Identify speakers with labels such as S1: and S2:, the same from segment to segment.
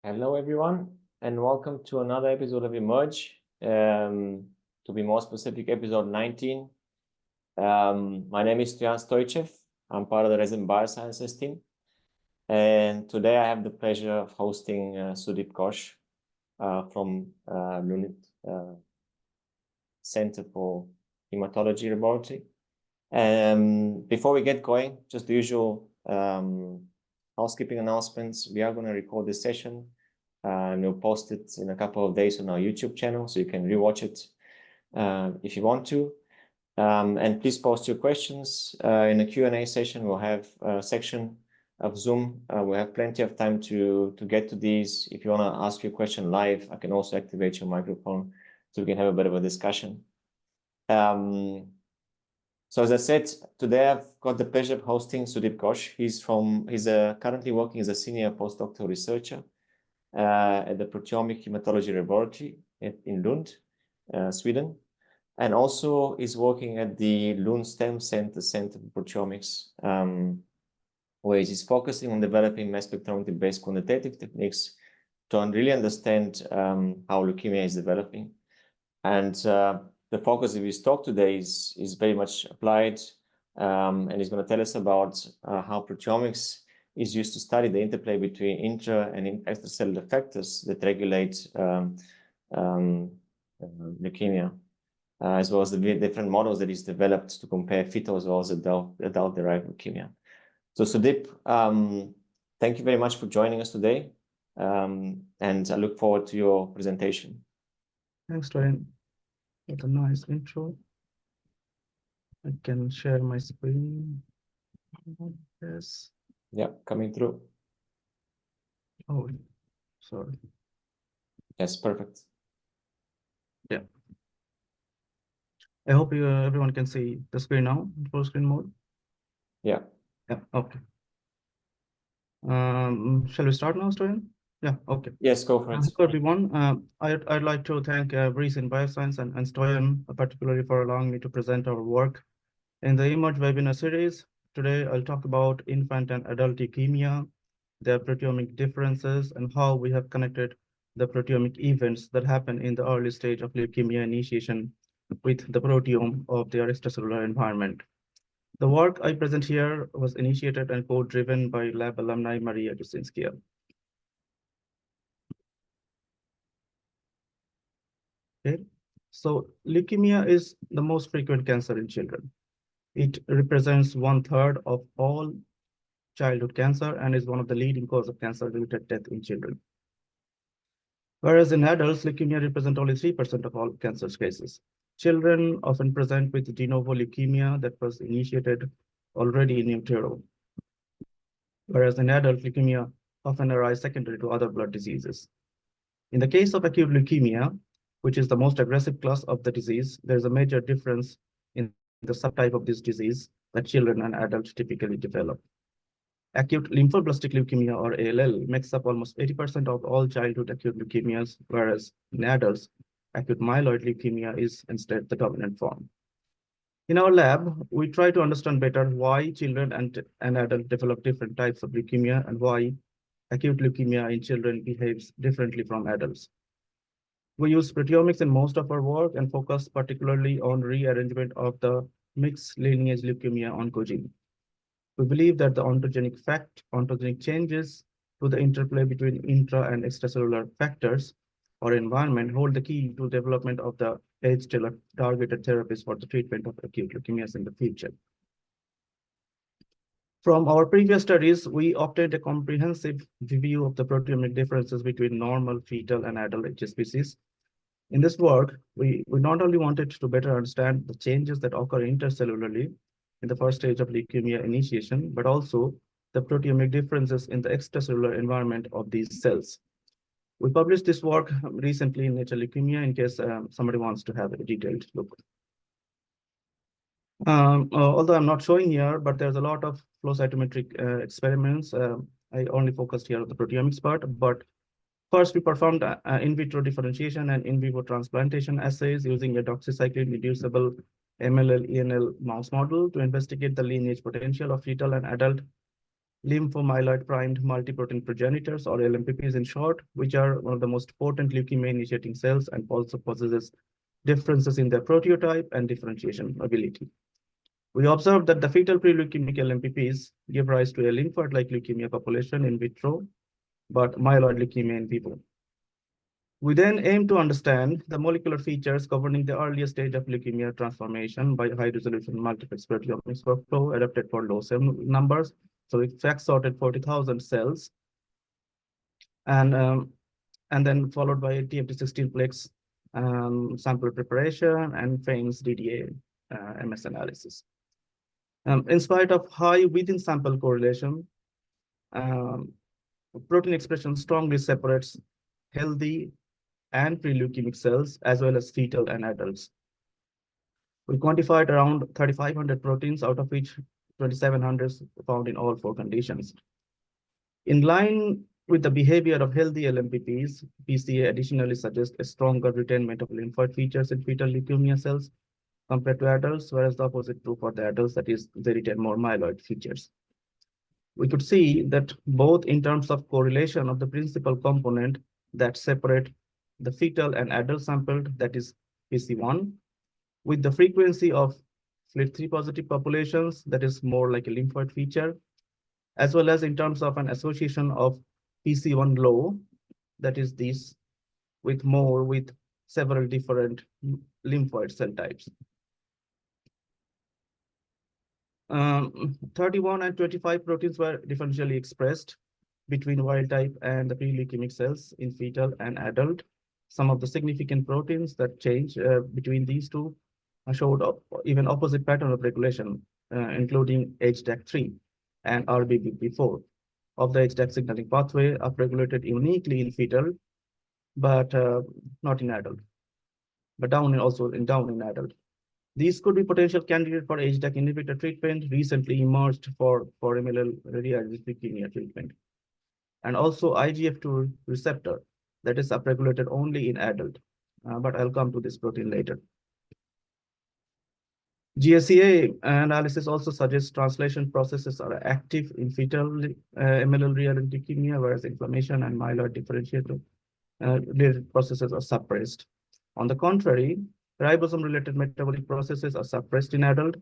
S1: Hello, everyone, and welcome to another episode of Emerge. To be more specific, episode 19. My name is Stoyan Stoichev. I'm part of the Resident Biosciences team. And today I have the pleasure of hosting Sudeep Ghosh from Lund Center for Hematology Laboratory. Before we get going, just the usual housekeeping announcements. We are going to record this session and we'll post it in a couple of days on our YouTube channel, so you can rewatch it if you want to. And please post your questions in the Q&A session. We'll have a section of Zoom. We'll have plenty of time to get to these. If you want to ask your question live, I can also activate your microphone so we can have a bit of a discussion. So as I said, today I've got the pleasure of hosting Sudeep Ghosh. He's currently working as a senior postdoctoral researcher at the proteomic hematology laboratory in Lund, Sweden, and also is working at the Lund Stem Center for Proteomics, where he's focusing on developing mass spectrometry-based quantitative techniques to really understand how leukemia is developing. And the focus of his talk today is very much applied, and he's going to tell us about how proteomics is used to study the interplay between intra and extracellular factors that regulate leukemia, as well as the different models that he's developed to compare fetal as well as adult-derived leukemia. So Sudeep, thank you very much for joining us today, and I look forward to your presentation.
S2: Thanks, Stoyan. What a nice intro. I can share my screen. Yes.
S1: Yeah, coming through.
S2: Oh, sorry.
S1: Yes, perfect.
S2: Yeah. I hope everyone can see the screen now, full screen mode.
S1: Yeah.
S2: Yeah. Okay. Shall we start now, Stoyan? Yeah. Okay.
S1: Yes, go for it.
S2: Hello, everyone. I'd like to thank Reason Bioscience and Stoyan particularly for allowing me to present our work in the Emerge webinar series. Today, I'll talk about infant and adult leukemia, their proteomic differences, and how we have connected the proteomic events that happen in the early stage of leukemia initiation with the proteome of their extracellular environment. The work I present here was initiated and co-driven by lab alumni Maria Dusinskaya. Okay, so leukemia is the most frequent cancer in children. It represents 1/3 of all childhood cancer and is one of the leading cause of cancer-related death in children. Whereas in adults, leukemia represents only 3% of all cancer cases. Children often present with de novo leukemia that was initiated already in utero. Whereas in adult, leukemia often arises secondary to other blood diseases. In the case of acute leukemia, which is the most aggressive class of the disease, there's a major difference in the subtype of this disease that children and adults typically develop. Acute lymphoblastic leukemia, or ALL, makes up almost 80% of all childhood acute leukemias, whereas in adults, acute myeloid leukemia is instead the dominant form. In our lab, we try to understand better why children and adults develop different types of leukemia and why acute leukemia in children behaves differently from adults. We use proteomics in most of our work and focus particularly on rearrangement of the mixed lineage leukemia oncogene. We believe that the ontogenic changes to the interplay between intra and extracellular factors or environment hold the key to development of the targeted therapies for the treatment of acute leukemias in the future. From our previous studies, we obtained a comprehensive review of the proteomic differences between normal, fetal, and adult HSPCs. In this work, we not only wanted to better understand the changes that occur intercellularly in the first stage of leukemia initiation, but also the proteomic differences in the extracellular environment of these cells. We published this work recently in Nature Leukemia in case somebody wants to have a detailed look. Although I'm not showing here, but there's a lot of flow cytometric experiments. I only focused here on the proteomics part, but first we performed in vitro differentiation and in vivo transplantation assays using a doxycycline-reducible MLL-ENL mouse model to investigate the lineage potential of fetal and adult lymphomyeloid primed multipotent progenitors, or LMPPs in short, which are one of the most potent leukemia initiating cells and also possesses differences in their proteotype and differentiation ability. We observed that the fetal pre-leukemic LMPPs give rise to a lymphoid-like leukemia population in vitro, but myeloid leukemia in vivo. We then aim to understand the molecular features governing the earlier stage of leukemia transformation by high-resolution multiplex proteomics workflow adapted for low cell numbers. So we fact sorted 40,000 cells, and then followed by a TFT16-plex sample preparation and FAIMS DDA MS analysis. In spite of high within sample correlation, protein expression strongly separates healthy and pre-leukemic cells, as well as fetal and adults. We quantified around 3,500 proteins, out of which 2,700 found in all 4 conditions. In line with the behavior of healthy LMPPs, PCA additionally suggests a stronger retainment of lymphoid features in fetal leukemia cells compared to adults, whereas the opposite true for the adults, that is, they retain more myeloid features. We could see that both in terms of correlation of the principal component that separate the fetal and adult sampled, that is PC1, with the frequency of FLT3 positive populations, that is more like a lymphoid feature, as well as in terms of an association of PC1 low, that is this, with several different lymphoid cell types. 31 and 25 proteins were differentially expressed between wild type and the pre-leukemic cells in fetal and adult. Some of the significant proteins that change between these two showed even opposite pattern of regulation, including HDAC3 and RBBP4 of the HDAC signaling pathway, upregulated uniquely in fetal, but not in adult, but down in adult. These could be potential candidates for HDAC inhibitor treatment, recently emerged for MLLr leukemia treatment. And also IGF-2 receptor that is upregulated only in adult, but I'll come to this protein later. GSEA analysis also suggests translation processes are active in fetal MLLr leukemia, whereas inflammation and myeloid differentiated processes are suppressed. On the contrary, ribosome-related metabolic processes are suppressed in adult.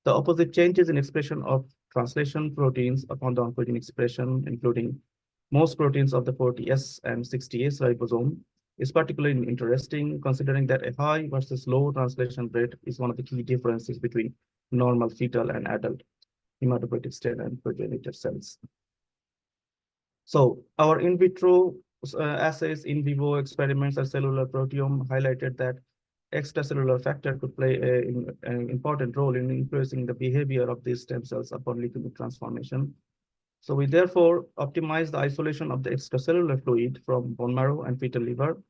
S2: The opposite changes in expression of translation proteins upon the oncogene expression, including most proteins of the 40S and 60S ribosome, is particularly interesting, considering that a high versus low translation rate is one of the key differences between normal fetal and adult hematopoietic stem and progenitor cells. So our in vitro assays, in vivo experiments, and cellular proteome highlighted that extracellular factor could play an important role in influencing the behavior of these stem cells upon leukemic transformation. So we therefore optimized the isolation of the extracellular fluid from bone marrow and fetal liver.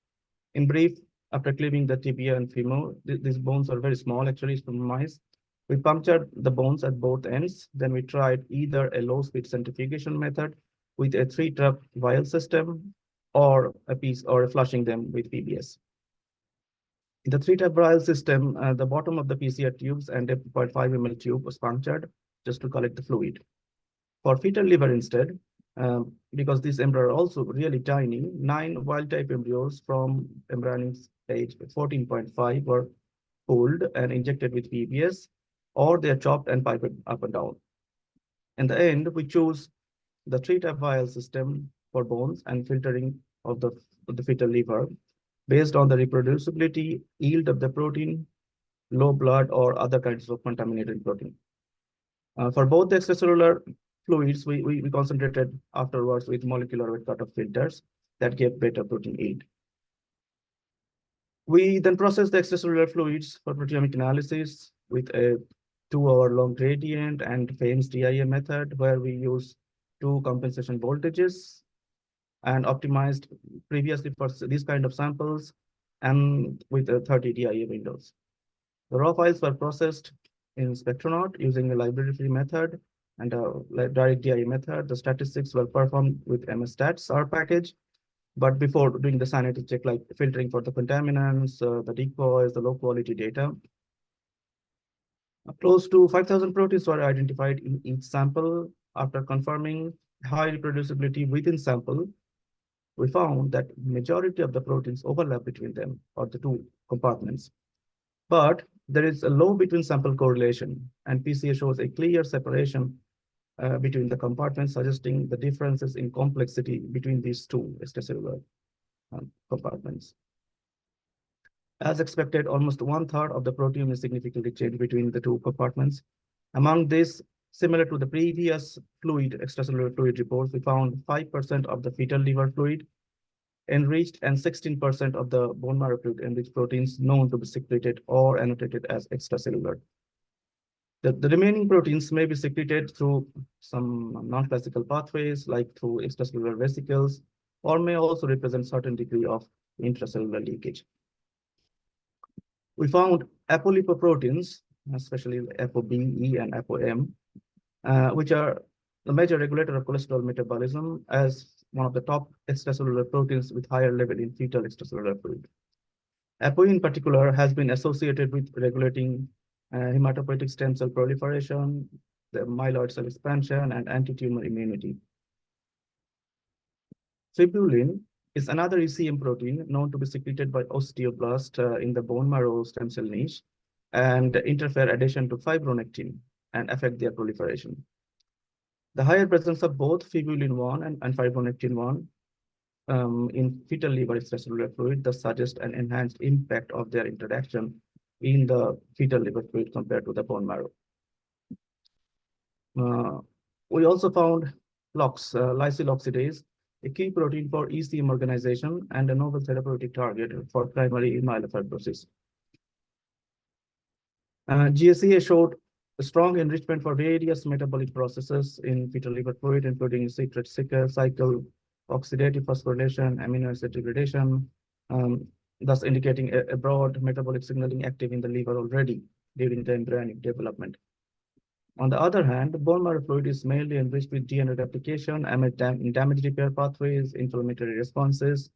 S2: In brief, after cleaving the tibia and femur, these bones are very small, actually, from mice. We punctured the bones at both ends. Then we tried either a low-speed centrifugation method with a 3-trap vial system, or flushing them with PBS. In the 3-trap vial system, the bottom of the PCR tubes and a 0.5 ml tube was punctured just to collect the fluid. For fetal liver instead, because these embryos are also really tiny, 9 wild-type embryos from embryonic stage 14.5 were pulled and injected with PBS, or they are chopped and piped up and down. In the end, we choose the 3-trap vial system for bones and filtering of the fetal liver based on the reproducibility, yield of the protein, low blood, or other kinds of contaminated protein. For both the extracellular fluids, we concentrated afterwards with molecular weight cutoff filters that gave better protein yield. We then processed the extracellular fluids for proteomic analysis with a 2-hour-long gradient and FAIMS DIA method, where we use 2 compensation voltages and optimized previously for these kind of samples and with 30 DIA windows. The raw files were processed in Spectronaut using a library-free method and a direct DIA method. The statistics were performed with MSStats, our package, but before doing the sanity check, like filtering for the contaminants, the decoys, the low-quality data. Close to 5,000 proteins were identified in each sample. after confirming high reproducibility within sample, we found that majority of the proteins overlap between them, or the two compartments. But there is a low between sample correlation, and PCA shows a clear separation between the compartments, suggesting the differences in complexity between these two extracellular compartments. As expected, almost 1/3 of the proteome is significantly changed between the two compartments. Among this, similar to the previous extracellular fluid reports, we found 5% of the fetal liver fluid enriched and 16% of the bone marrow fluid enriched proteins known to be secreted or annotated as extracellular. The remaining proteins may be secreted through some non-classical pathways, like through extracellular vesicles, or may also represent certain degree of intracellular leakage. We found apolipoproteins, especially ApoB, E, and ApoM, which are the major regulator of cholesterol metabolism, as one of the top extracellular proteins with higher level in fetal extracellular fluid. ApoE in particular has been associated with regulating hematopoietic stem cell proliferation, the myeloid cell expansion, and anti-tumor immunity. Fibulin is another ECM protein known to be secreted by osteoblast in the bone marrow stem cell niche and interfere addition to fibronectin and affect their proliferation. The higher presence of both fibulin-1 and fibronectin-1 in fetal liver extracellular fluid thus suggests an enhanced impact of their interaction in the fetal liver fluid compared to the bone marrow. We also found LOX, lysyl oxidase, a key protein for ECM organization and a novel therapeutic target for primary myelofibrosis. GSEA showed a strong enrichment for various metabolic processes in fetal liver fluid, including citrate cycle, oxidative phosphorylation, amino acid degradation, thus indicating a broad metabolic signaling active in the liver already during the embryonic development. On the other hand, the bone marrow fluid is mainly enriched with DNA replication, damage repair pathways, inflammatory responses.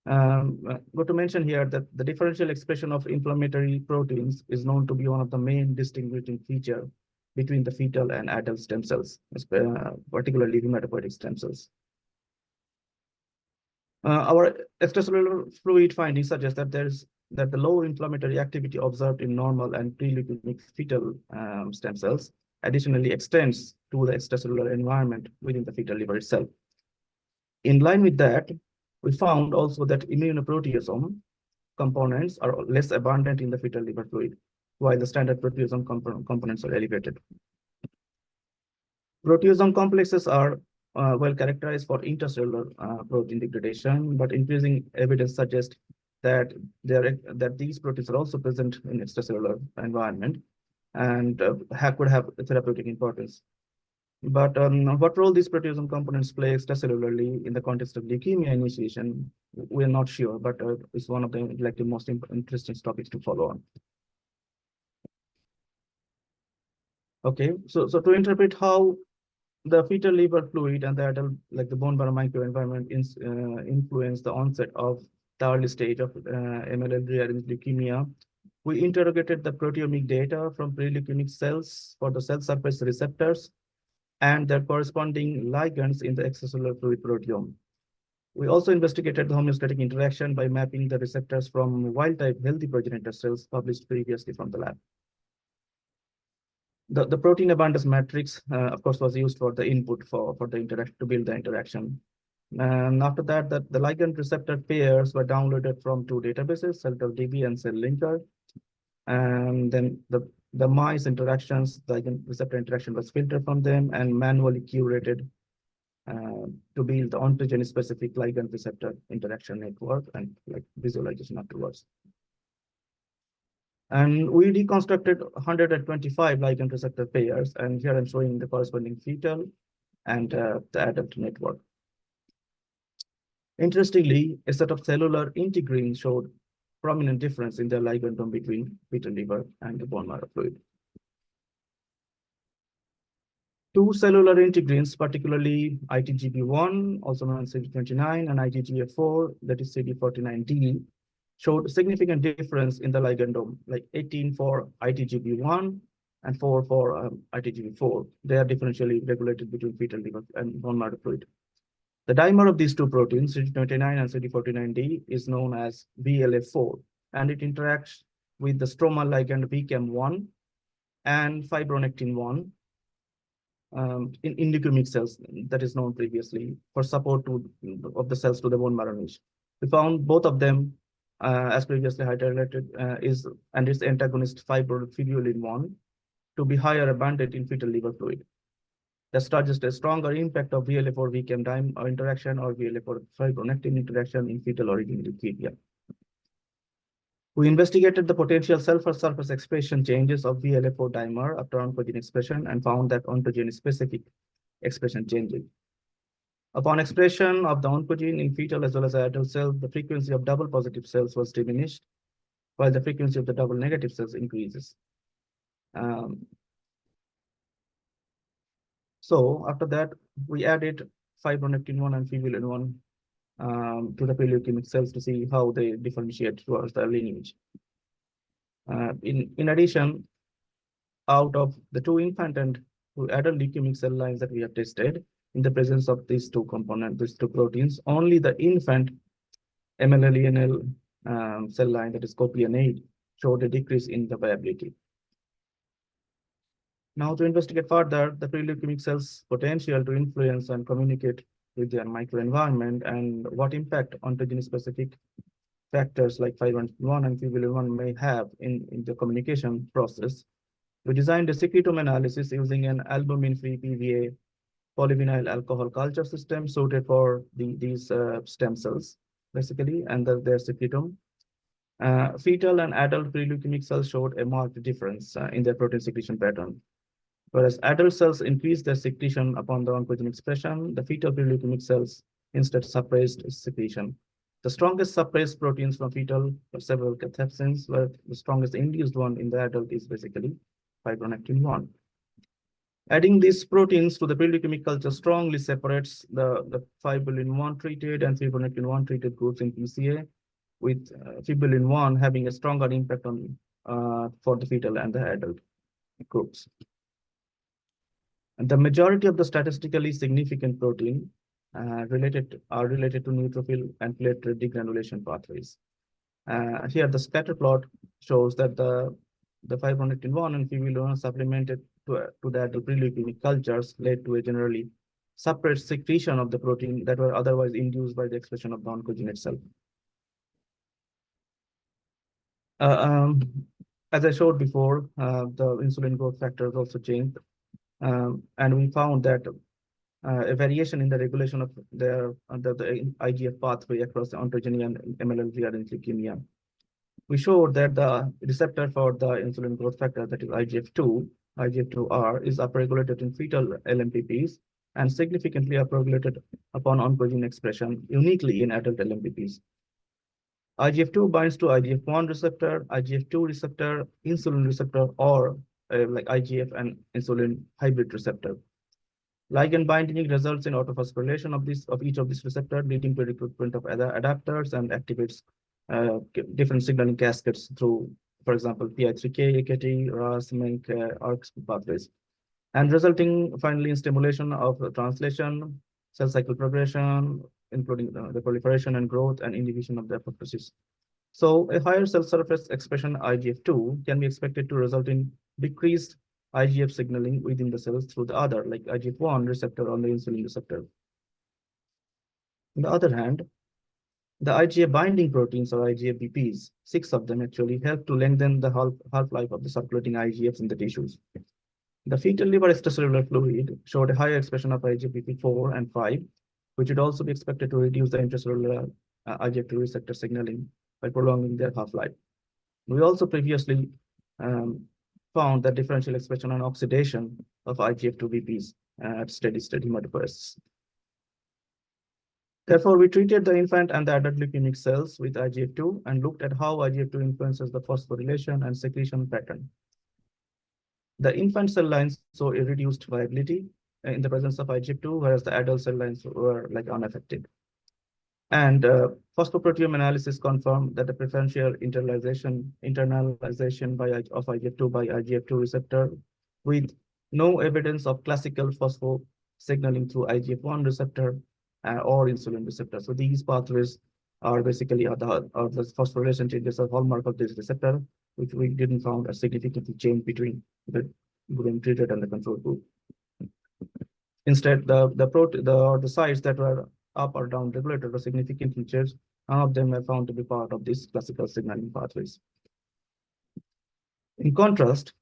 S2: Good to mention here that the differential expression of inflammatory proteins is known to be one of the main distinguishing features between the fetal and adult stem cells, particularly hematopoietic stem cells. Our extracellular fluid findings suggest that the low inflammatory activity observed in normal and pre-leukemic fetal stem cells additionally extends to the extracellular environment within the fetal liver itself. In line with that, we found also that immunoproteasome components are less abundant in the fetal liver fluid, while the standard proteasome components are elevated. Proteasome complexes are well characterized for intracellular protein degradation, but increasing evidence suggests that these proteins are also present in extracellular environment and could have therapeutic importance. But what role these proteasome components play extracellularly in the context of leukemia initiation, we're not sure, but it's one of the most interesting topics to follow on. Okay, so to interpret how the fetal liver fluid and the adult, like the bone marrow microenvironment, influence the onset of the early stage of MLLr leukemia, we interrogated the proteomic data from pre-leukemic cells for the cell surface receptors and their corresponding ligands in the extracellular fluid proteome. We also investigated the homeostatic interaction by mapping the receptors from wild-type healthy progenitor cells published previously from the lab. The protein abundance matrix, of course, was used for the input for the interaction to build the interaction. And after that, the ligand receptor pairs were downloaded from two databases, CellDB and CellLinker. And then the mice interactions, the ligand receptor interaction was filtered from them and manually curated to build the ontogeny specific ligand receptor interaction network and like visualization afterwards. And we deconstructed 125 ligand receptor pairs, and here I'm showing the corresponding fetal and the adult network. Interestingly, a set of cellular integrins showed prominent difference in the ligandome between fetal liver and the bone marrow fluid. Two cellular integrins, particularly ITGB1, also known as CD29, and ITGF4, that is CD49D, showed significant difference in the ligandome, like 18 for ITGB1 and 4 for ITGB4. They are differentially regulated between fetal liver and bone marrow fluid. The dimer of these two proteins, CD29 and CD49D, is known as VLF4, and it interacts with the stromal ligand VCAM1 and fibronectin-1 in leukemic cells that is known previously for support of the cells to the bone marrow niche. We found both of them, as previously highlighted, and its antagonist fibrofibulin-1 to be higher abundant in fetal liver fluid. That suggests a stronger impact of VLF4 VCAM dimer interaction or VLF4 fibronectin interaction in fetal origin leukemia. We investigated the potential surface expression changes of VLF4 dimer after oncogene expression and found that oncogene-specific expression changes. Upon expression of the oncogene in fetal as well as adult cells, the frequency of double positive cells was diminished, while the frequency of the double negative cells increases. So after that, we added fibronectin-1 and fibulin-1 to the pre-leukemic cells to see how they differentiate towards the lineage. In addition, out of the 2 infant and 2 adult leukemic cell lines that we have tested, in the presence of these 2 components, these 2 proteins, only the infant MLLr cell line, that is copian 8, showed a decrease in the viability. Now, to investigate further the pre-leukemic cells' potential to influence and communicate with their microenvironment and what impact oncogene-specific factors like fibronectin-1 and fibulin-1 may have in the communication process, we designed a secretome analysis using an albumin-free PVA polyvinyl alcohol culture system suited for these stem cells, basically, and their secretome. Fetal and adult pre-leukemic cells showed a marked difference in their protein secretion pattern. Whereas adult cells increased their secretion upon the oncogene expression, the fetal pre-leukemic cells instead suppressed secretion. The strongest suppressed proteins from fetal are several cathepsins, where the strongest induced one in the adult is basically fibronectin-1. Adding these proteins to the pre-leukemic culture strongly separates the fibulin-1 treated and fibronectin-1 treated groups in PCA, with fibulin-1 having a stronger impact on for the fetal and the adult groups. And the majority of the statistically significant protein are related to neutrophil and platelet degranulation pathways. Here, the scatter plot shows that the fibronectin-1 and fibulin-1 supplemented to the adult pre-leukemic cultures led to a generally suppressed secretion of the protein that were otherwise induced by the expression of the oncogene itself. As I showed before, the insulin growth factors also changed. And we found that a variation in the regulation of the IGF pathway across the ontogeny and MLLr in leukemia. We showed that the receptor for the insulin growth factor, that is IGF2R, is upregulated in fetal LMPPs and significantly upregulated upon oncogene expression, uniquely in adult LMPPs. IGF2 binds to IGF1 receptor, IGF2 receptor, insulin receptor, or like IGF and insulin hybrid receptor. Ligand binding results in autophosphorylation of each of these receptors, leading to recruitment of other adapters and activates different signaling cascades through, for example, PI3K, AKT, RAS, MYC, ARCS pathways, and resulting finally in stimulation of translation, cell cycle progression, including the proliferation and growth and inhibition of the apoptosis. So a higher cell surface expression IGF2 can be expected to result in decreased IGF signaling within the cells through the other, like IGF1 receptor on the insulin receptor. On the other hand, the IgA binding proteins or IgA-BPs, 6 of them actually, help to lengthen the half-life of the circulating IGFs in the tissues. The fetal liver extracellular fluid showed a higher expression of IgA-BP4 and 5, which would also be expected to reduce the intracellular IGF2 receptor signaling by prolonging their half-life. We also previously found that differential expression and oxidation of IGF2-BPs at steady-state hematopoiesis. Therefore, we treated the infant and the adult leukemic cells with IGF2 and looked at how IGF2 influences the phosphorylation and secretion pattern. The infant cell lines saw a reduced viability in the presence of IGF2, whereas the adult cell lines were like unaffected. And phosphoproteome analysis confirmed that the preferential internalization of IGF2 by IGF2 receptor with no evidence of classical phospho signaling through IGF-1 receptor or insulin receptor. So these pathways are basically the phosphorylation changes are hallmark of this receptor, which we didn't found a significantly change between the group treated and the control group. Instead, the sites that were up or down regulated were significantly changed. None of them were found to be part of these classical signaling pathways. In contrast,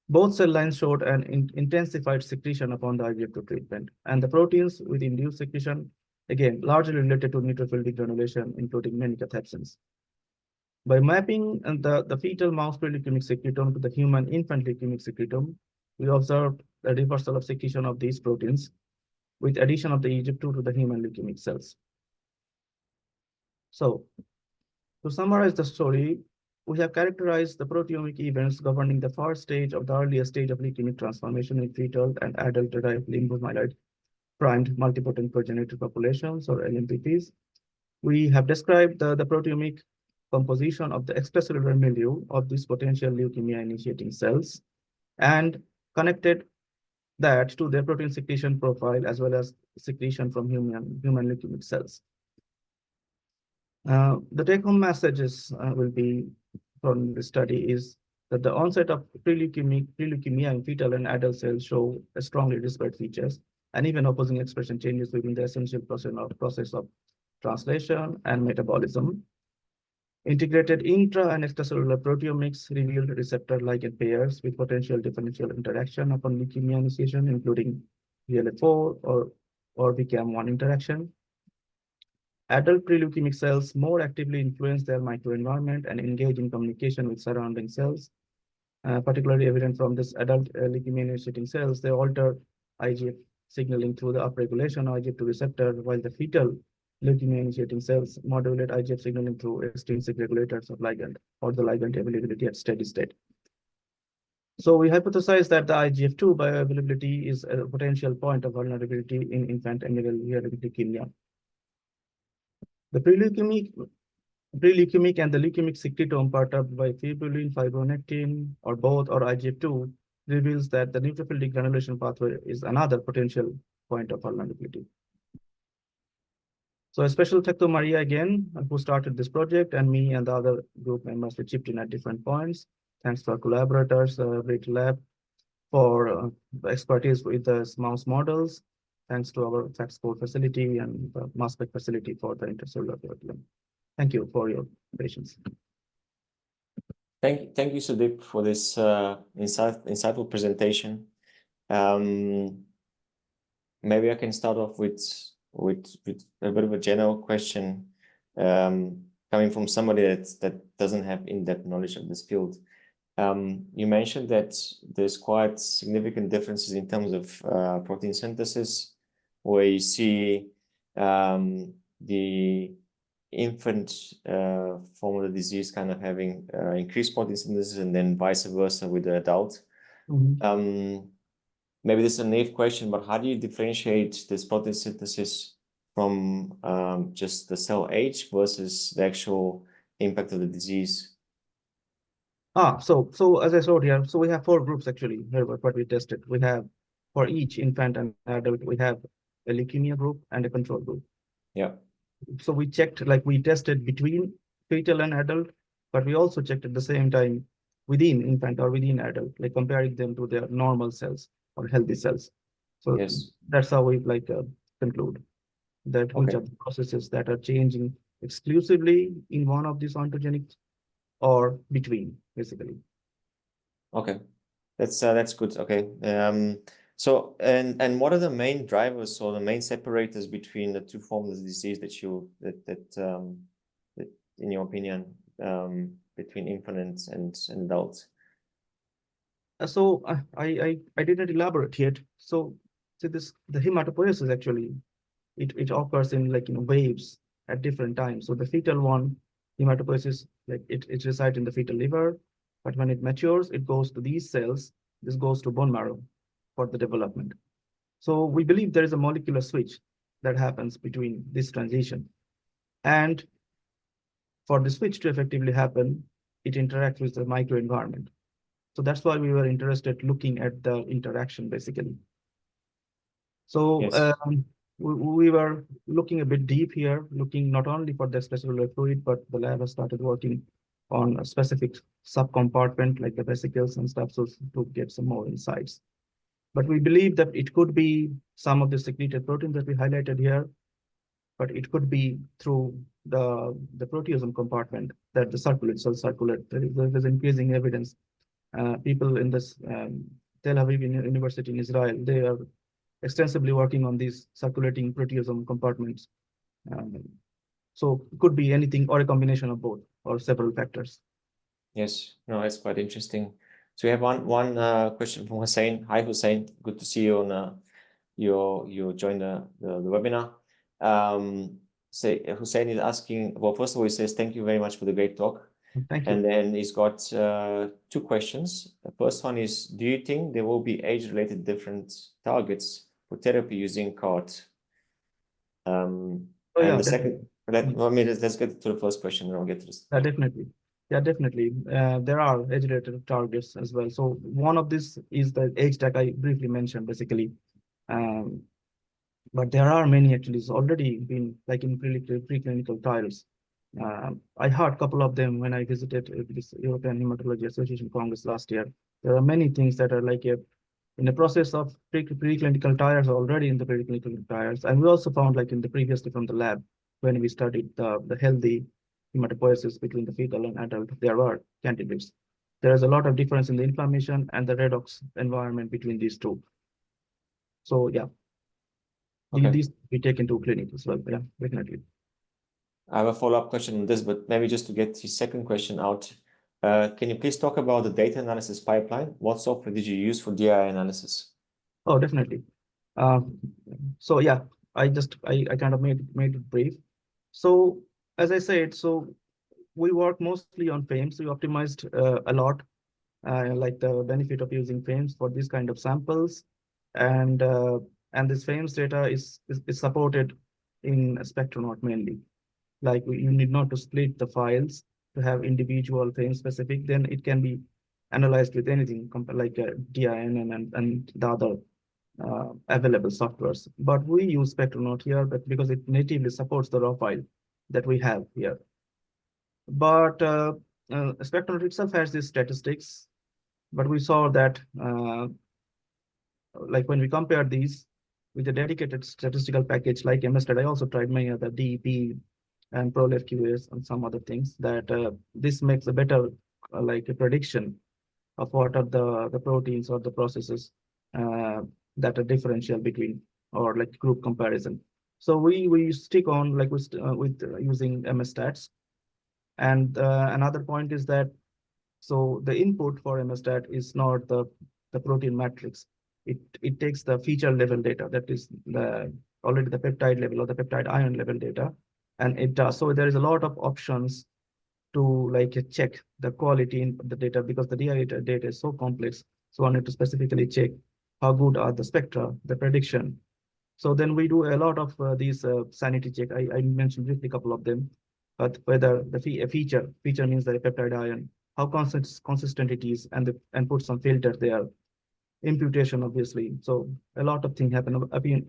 S2: both cell lines showed an intensified secretion upon the IGF-2 treatment, and the proteins with induced secretion, again, largely related to neutrophil degranulation, including many cathepsins. By mapping the fetal mouse pre-leukemic secretome to the human infant leukemic secretome, we observed a reversal of secretion of these proteins with addition of the IGF-2 to the human leukemic cells. So, to summarize the story, we have characterized the proteomic events governing the first stage of the earliest stage of leukemic transformation in fetal and adult-derived lymphomyeloid primed multipotent progenitor populations, or LMPPs. We have described the proteomic composition of the extracellular milieu of these potential leukemia-initiating cells and connected that to their protein secretion profile as well as secretion from human leukemic cells. The take-home messages will be from the study is that the onset of pre-leukemia in fetal and adult cells show strongly disparate features and even opposing expression changes within the essential process of translation and metabolism. Integrated intra and extracellular proteomics revealed receptor ligand pairs with potential differential interaction upon leukemia initiation, including VLA4 or VCAM1 interaction. Adult pre-leukemic cells more actively influence their microenvironment and engage in communication with surrounding cells. Particularly evident from this adult leukemia-initiating cells, they alter IGF signaling through the upregulation of IGF-2 receptor, while the fetal leukemia-initiating cells modulate IGF signaling through extrinsic regulators of ligand or the ligand availability at steady state. So we hypothesize that the IGF-2 bioavailability is a potential point of vulnerability in infant MLLr leukemia. The pre-leukemic and the leukemic secretome perturbed by fibrillin, fibronectin, or both, or IGF-2 reveals that the neutrophil degranulation pathway is another potential point of vulnerability. So a special thank to Maria again, who started this project, and me and the other group members who chipped in at different points. Thanks to our collaborators, Great Lab, for the expertise with the mouse models. Thanks to our FACSCORE facility and the mass spec facility for the intercellular curriculum. Thank you for your patience.
S1: Thank you, Sudeep, for this insightful presentation. Maybe I can start off with a bit of a general question, coming from somebody that doesn't have in-depth knowledge of this field. You mentioned that there's quite significant differences in terms of protein synthesis, where you see the infant form of the disease kind of having increased protein synthesis, and then vice versa with the adult.
S2: Mm-hmm.
S1: Maybe this is a naive question, but how do you differentiate this protein synthesis from just the cell age versus the actual impact of the disease?
S2: So as I showed here, so we have 4 groups actually here what we tested. We have for each infant and adult, we have a leukemia group and a control group.
S1: Yeah.
S2: So we checked, like we tested between fetal and adult, but we also checked at the same time within infant or within adult, like comparing them to their normal cells or healthy cells. So
S1: yes,
S2: that's how we conclude that which are the processes that are changing exclusively in one of these ontogenic or between, basically.
S1: Okay, that's good. Okay, so and what are the main drivers or the main separators between the two forms of the disease that in your opinion, between infants and adults?
S2: So I didn't elaborate yet. So the hematopoiesis actually it occurs in waves at different times. So the fetal one, hematopoiesis, it resides in the fetal liver, but when it matures, it goes to these cells. This goes to bone marrow for the development. So we believe there is a molecular switch that happens between this transition. And for the switch to effectively happen, it interacts with the microenvironment. So that's why we were interested looking at the interaction basically. So
S1: Yes.
S2: we were looking a bit deep here, looking not only for the extracellular fluid, but the lab has started working on a specific subcompartment like the vesicles and stuff, so to get some more insights. But we believe that it could be some of the secreted protein that we highlighted here, but it could be through the proteasome compartment that the cell circulate. There is increasing evidence. People in this Tel Aviv University in Israel, they are extensively working on these circulating proteasome compartments. So it could be anything or a combination of both or several factors.
S1: Yes, no, that's quite interesting. So we have one question from Hussein. Hi, Hussein. Good to see you on you joined the webinar. Hussein is asking, well, first of all, he says, thank you very much for the great talk.
S2: Thank you.
S1: And then he's got two questions. The first one is, do you think there will be age-related different targets for therapy using CART? And
S2: yeah,
S1: the second, let's get to the first question and I'll get to this.
S2: Yeah, definitely. Yeah, definitely. There are age-related targets as well. So one of this is the age that I briefly mentioned, basically. But there are many actually. It's already been like in preclinical trials. I heard a couple of them when I visited this European Hematology Association Congress last year. There are many things that are like in the process of preclinical trials, already in the preclinical trials. And we also found like in the previously from the lab, when we studied the healthy hematopoiesis between the fetal and adult, there are candidates. There is a lot of difference in the inflammation and the redox environment between these two. So yeah,
S1: Okay.
S2: these we take into clinic as well. Yeah, definitely.
S1: I have a follow-up question on this, but maybe just to get the second question out, can you please talk about the data analysis pipeline? What software did you use for DI analysis?
S2: Oh, definitely. So yeah, I kind of made it brief. So as I said, so we work mostly on FAMES. We optimized a lot, like the benefit of using FAMES for this kind of samples, and this FAMES data is supported in Spectronaut mainly. Like you need not to split the files to have individual FAMES specific. Then it can be analyzed with anything like DIN and the other available softwares. But we use Spectronaut here, but because it natively supports the raw file that we have here. But Spectronaut itself has these statistics, but we saw that like when we compare these with a dedicated statistical package like MSTAT, I also tried many other DEP and ProLEF-QS and some other things that this makes a better like a prediction of what are the proteins or the processes that are differential between or like group comparison. So we stick on like with using MSTATs. And another point is that so the input for MSTAT is not the protein matrix. It takes the feature level data, that is already the peptide level or the peptide ion level data, and it does. So there is a lot of options to like check the quality in the data because the DI data is so complex. So I wanted to specifically check how good are the spectra, the prediction. So then we do a lot of these sanity check. I mentioned briefly a couple of them, but whether the feature means the peptide ion, how consistent it is, and put some filter there. Imputation, obviously. So a lot of things happen. I mean,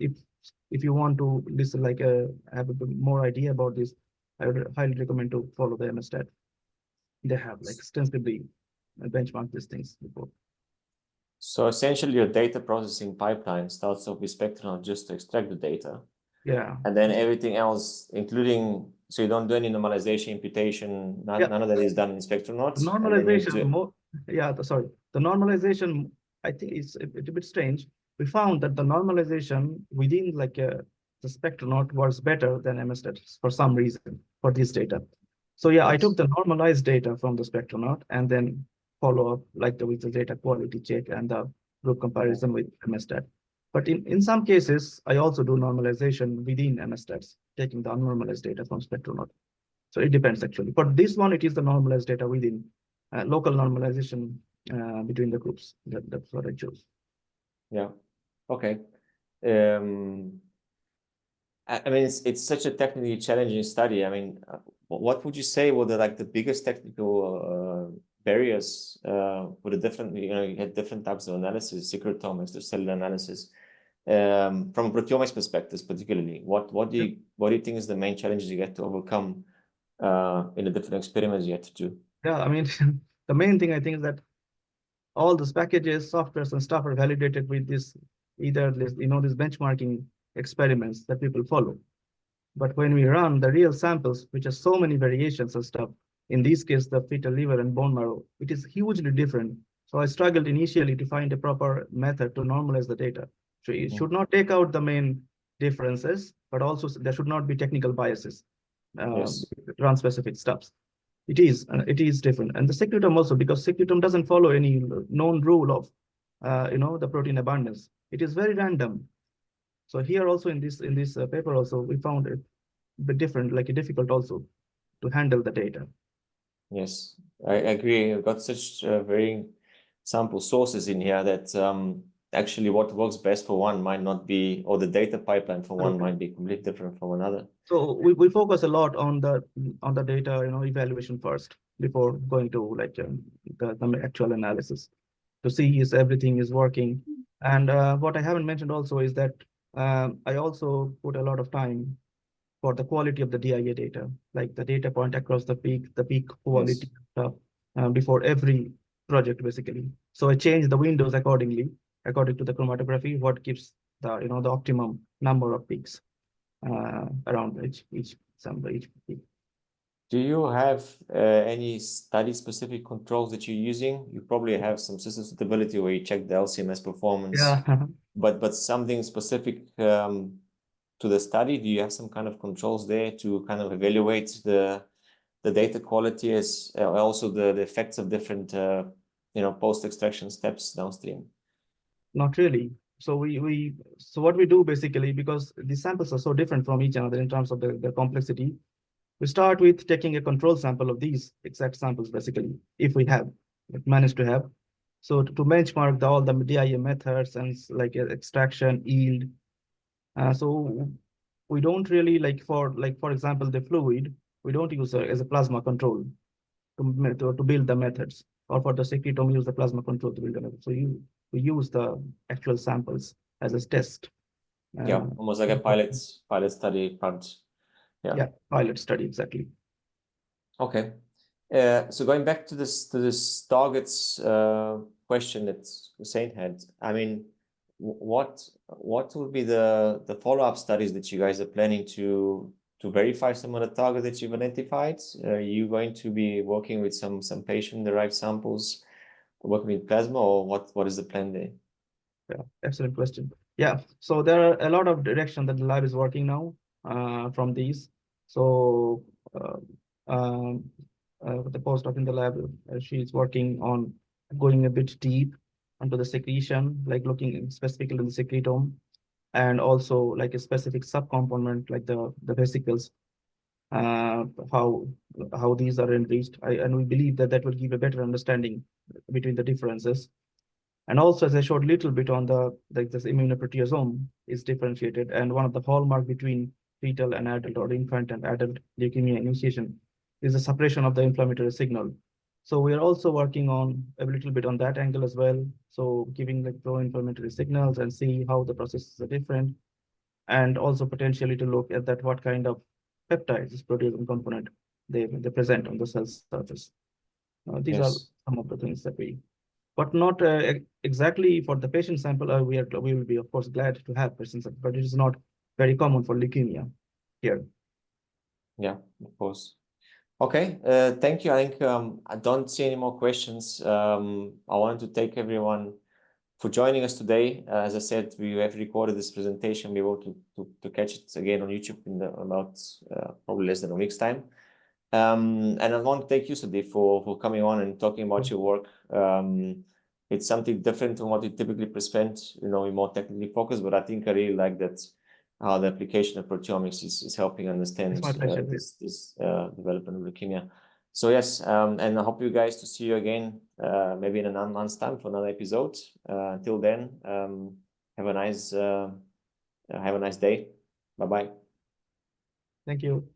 S2: if you want to listen, like have a bit more idea about this, I would highly recommend to follow the MSTAT. They have like extensively benchmarked these things before.
S1: So essentially your data processing pipeline starts off with Spectronaut just to extract the data.
S2: Yeah.
S1: And then everything else, including, so you don't do any normalization, imputation, none of that is done in Spectronaut.
S2: Normalization, the normalization, I think it's a bit strange. We found that the normalization within like the Spectronaut was better than MSTAT for some reason for this data. So yeah, I took the normalized data from the Spectronaut and then follow up like with the data quality check and the group comparison with MSTAT. But in some cases, I also do normalization within MSTATs, taking the unnormalized data from Spectronaut. So it depends actually. For this one, it is the normalized data within local normalization between the groups. That's what I chose.
S1: Yeah. Okay. I mean, it's such a technically challenging study. I mean, what would you say were the biggest technical barriers for the different, you had different types of analysis, secretome, extracellular analysis. From a proteomics perspective, particularly, what do you think is the main challenges you get to overcome in the different experiments you had to do?
S2: Yeah, I mean, the main thing I think is that all those packages, softwares, and stuff are validated with this either this, these benchmarking experiments that people follow. But when we run the real samples, which are so many variations and stuff, in this case, the fetal liver and bone marrow, it is hugely different. So I struggled initially to find a proper method to normalize the data. So it should not take out the main differences, but also there should not be technical biases, run specific stuffs. It is different. And the secretome also, because secretome doesn't follow any known rule of, the protein abundance. It is very random. So here also in this paper also, we found it a bit different, like difficult also to handle the data.
S1: Yes, I agree. You've got such varying sample sources in here that actually what works best for one might not be, or the data pipeline for one might be completely different from another.
S2: So we focus a lot on the data, evaluation first before going to like the actual analysis to see if everything is working. And what I haven't mentioned also is that I also put a lot of time for the quality of the DIA data, like the data point across the peak quality stuff before every project basically. So I changed the windows accordingly, according to the chromatography, what gives the the optimum number of peaks around each sample, each peak.
S1: Do you have any study-specific controls that you're using? You probably have some system stability where you check the LCMS performance.
S2: Yeah.
S1: but something specific to the study, do you have some kind of controls there to kind of evaluate the data quality as also the effects of different post-extraction steps downstream?
S2: Not really. So so what we do basically, because the samples are so different from each other in terms of the complexity, we start with taking a control sample of these exact samples basically, if we have managed to have. So to benchmark all the DIA methods and like extraction, yield. So we don't really for example, the fluid, we don't use as a plasma control to build the methods, or for the secretome, use the plasma control to build the methods. So we use the actual samples as a test.
S1: Yeah, almost like a pilot study part.
S2: Yeah, pilot study, exactly.
S1: Okay. So going back to this targets question that Hussein had, I mean, what would be the follow-up studies that you guys are planning to verify some of the targets that you've identified? Are you going to be working with some patient-derived samples, working with plasma, or what is the plan there?
S2: Yeah, excellent question. Yeah, so there are a lot of direction that the lab is working now from these. So the postdoc in the lab, she's working on going a bit deep into the secretion, like looking specifically in the secretome, and also like a specific subcomponent like the vesicles, how these are enriched. And we believe that will give a better understanding between the differences. And also, as I showed a little bit on this immunoproteasome is differentiated, and one of the hallmark between fetal and adult, or infant and adult leukemia initiation, is the suppression of the inflammatory signal. So we are also working on a little bit on that angle as well. So giving like pro-inflammatory signals and see how the processes are different, and also potentially to look at that what kind of peptides, this proteasome component, they present on the cell surface. These are some of the things that we, but not exactly for the patient sample. We will be of course glad to have patient sample, but it is not very common for leukemia here. Yeah,
S1: of course. Okay, thank you. I think I don't see any more questions. I wanted to thank everyone for joining us today. As I said, we have recorded this presentation. We will to catch it again on YouTube in about probably less than a week's time. And I want to thank you, Sudip, for coming on and talking about your work. It's something different from what you typically present, you're more technically focused, but I think I really like that how the application of proteomics is helping understand this development of leukemia. So yes, and I hope you guys to see you again, maybe in a 9 months' time for another episode. Until then, have a nice day. Bye-bye.
S2: Thank you.